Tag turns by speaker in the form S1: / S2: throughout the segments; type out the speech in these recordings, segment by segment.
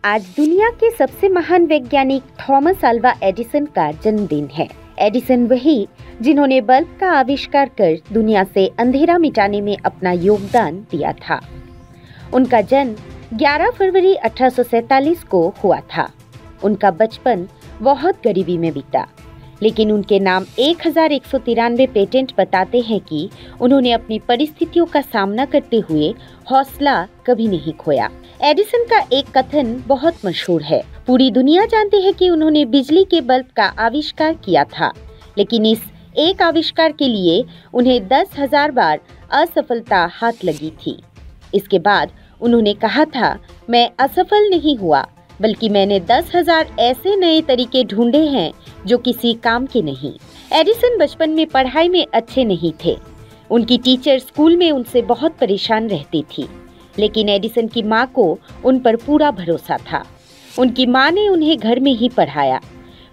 S1: आज दुनिया के सबसे महान वैज्ञानिक थॉमस अल्वा एडिसन का जन्मदिन है। एडिसन वही जिन्होंने बल्ब का आविष्कार कर दुनिया से अंधेरा मिटाने में अपना योगदान दिया था। उनका जन्म 11 फरवरी 1847 को हुआ था। उनका बचपन बहुत गरीबी में बीता, लेकिन उनके नाम 1193 पेटेंट बताते हैं कि उन्होंने अपनी परिस्थितियों का सामना करते हुए हौसला कभी नहीं खोया। एडिसन का एक कथन बहुत मशहूर है। पूरी दुनिया जानती है कि उन्होंने बिजली के बल्ब का आविष्कार किया था, लेकिन इस एक आविष्कार के लिए उन्हें 10,000 बार असफलता हाथ लगी थी। इसके बाद उन्होंने कहा था, मैं असफल नहीं हुआ, बल्कि मैंने 10,000 ऐसे नए तरीके ढूंढे हैं जो किसी काम के नहीं। एडिसन बचपन में पढ़ाई में अच्छे नहीं थे। उनकी टीचर स्कूल में उनसे बहुत परेशान रहती थी, लेकिन एडिसन की माँ को उन पर पूरा भरोसा था। उनकी माँ ने उन्हें घर में ही पढ़ाया।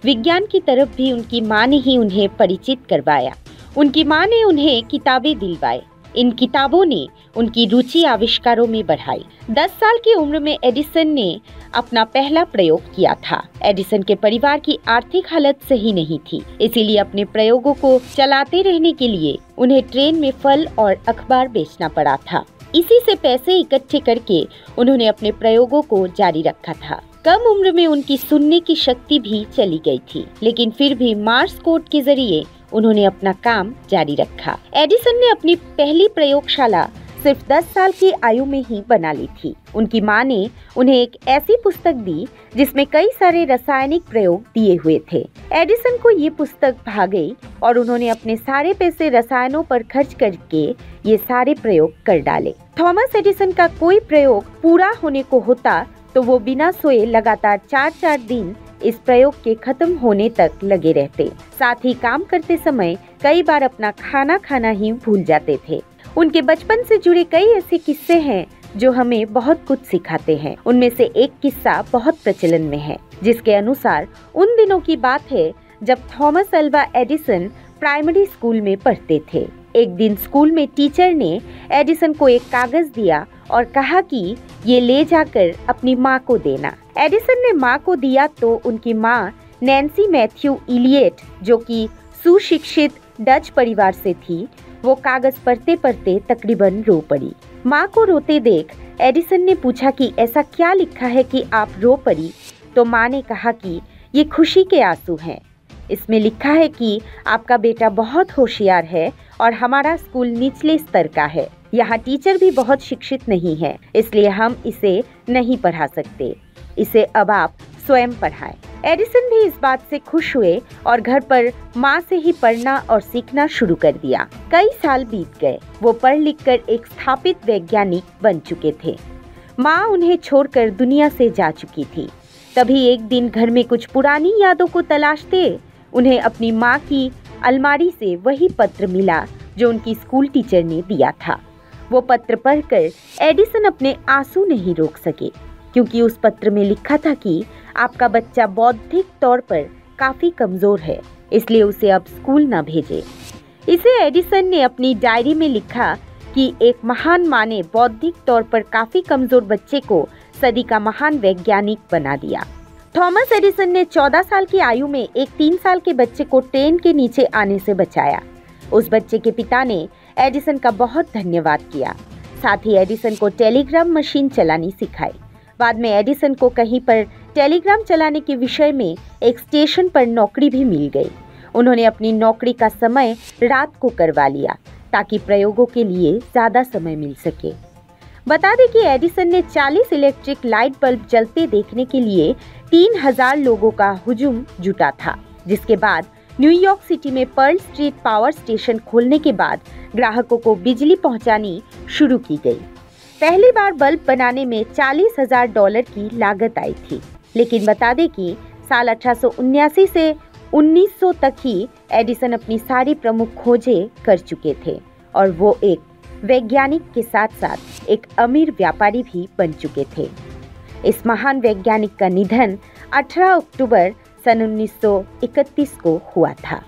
S1: विज्ञान की तरफ भी उनकी माँ ने ही उन्हें परिचित करवाया। उनकी माँ ने उन्हें किताबें दिलवाई। इन किताबों ने उनकी रुचि आविष्कारों में बढ़ाई। 10 साल की उम्र में एडिसन ने अपना पहला प्रयोग किया था। एडिसन के परिवार की आर्थिक हालत सही नहीं थी, इसीलिए अपने प्रयोगों को चलाते रहने के लिए उन्हें ट्रेन में फल और अखबार बेचना पड़ा था। इसी से पैसे इकट्ठे करके उन्होंने अपने प्रयोगों को जारी रखा था। कम उम्र में उनकी सुनने की शक्ति भी चली गई थी, लेकिन फिर भी मार्स कोड के जरिए उन्होंने अपना काम जारी रखा। एडिसन ने अपनी पहली प्रयोगशाला सिर्फ 10 साल की आयु में ही बना ली थी। उनकी माँ ने उन्हें एक ऐसी पुस्तक दी जिसमें कई सारे रासायनिक प्रयोग दिए हुए थे। एडिसन को ये पुस्तक भा गई और उन्होंने अपने सारे पैसे रसायनों पर खर्च करके ये सारे प्रयोग कर डाले। थॉमस एडिसन का कोई प्रयोग पूरा होने को होता तो वो बिना सोए लगातार 4-4 दिन इस प्रयोग के खत्म होने तक लगे रहते। साथ ही काम करते समय कई बार अपना खाना खाना ही भूल जाते थे। उनके बचपन से जुड़े कई ऐसे किस्से हैं जो हमें बहुत कुछ सिखाते हैं। उनमें से एक किस्सा बहुत प्रचलन में है, जिसके अनुसार उन दिनों की बात है जब Thomas Alva Edison primary school में पढ़ते थे। एक दिन स्कूल में टीचर ने एडिसन को एक कागज दिया और कहा कि ये ले जाकर अपनी माँ को देना। एडिसन ने माँ को दिया तो उनकी माँ नैन्सी मैथ्यू इलियट, जो कि सुशिक्षित डच परिवार से थी, वो कागज पढ़ते पढ़ते तकरीबन रो पड़ी। माँ को रोते देख एडिसन ने पूछा कि ऐसा क्या लिखा है कि आप रो पड़ी, तो माँ ने कहा कि ये खुशी के आंसू हैं। इसमें लिखा है कि आपका बेटा बहुत होशियार है और हमारा स्कूल निचले स्तर का है। यहाँ टीचर भी बहुत शिक्षित नहीं है, इसलिए हम इसे नहीं पढ़ा सकते। इसे अब आप स्वयं पढ़ाएं। एडिसन भी इस बात से खुश हुए और घर पर माँ से ही पढ़ना और सीखना शुरू कर दिया। कई साल बीत गए। वो पढ़ लिख कर एक स्थापित वैज्ञानिक बन चुके थे। माँ उन्हें छोड़कर दुनिया से जा चुकी थी। तभी एक दिन घर में कुछ पुरानी यादों को तलाशते उन्हें अपनी माँ की अलमारी से वही पत्र मिला जो उनकी स्कूल टीचर ने दिया था। वो पत्र पढ़कर एडिसन अपने आंसू नहीं रोक सके, क्योंकि उस पत्र में लिखा था कि आपका बच्चा बौद्धिक तौर पर काफी कमजोर है, इसलिए उसे अब स्कूल न भेजें। इसे एडिसन ने अपनी डायरी में लिखा कि एक महान माँ ने बौद्धिक तौर पर काफी कमजोर बच्चे को सदी का महान वैज्ञानिक बना दिया। थॉमस एडिसन ने 14 साल की आयु में एक 3 साल के बच्चे को ट्रेन के नीचे आने से बचाया। उस बच्चे के पिता ने एडिसन का बहुत धन्यवाद किया। साथ ही एडिसन को टेलीग्राम मशीन चलानी सिखाई। बाद में एडिसन को कहीं पर टेलीग्राम चलाने के विषय में एक स्टेशन पर नौकरी भी मिल गई। उन्होंने अपनी नौकरी का समय रात को करवा लिया ताकि प्रयोगों के लिए ज़्यादा समय मिल सके। बता दें कि एडिसन ने 40 इलेक्ट्रिक लाइट बल्ब जलते देखने के लिए 3,000 लोगों का हुजूम जुटा था, जिसके बाद न्यूयॉर्क सिटी में पर्ल स्ट्रीट पावर स्टेशन खोलने के बाद ग्राहकों को बिजली पहुंचानी शुरू की गई। पहली बार बल्ब बनाने में $40,000 की लागत आई थी, लेकिन बता दें कि साल 1879 से 1900 तक ही एडिसन अपनी सारी प्रमुख खोजें कर चुके थे और वो एक वैज्ञानिक के साथ साथ एक अमीर व्यापारी भी बन चुके थे। इस महान वैज्ञानिक का निधन 18 अक्टूबर सन 1931 को हुआ था।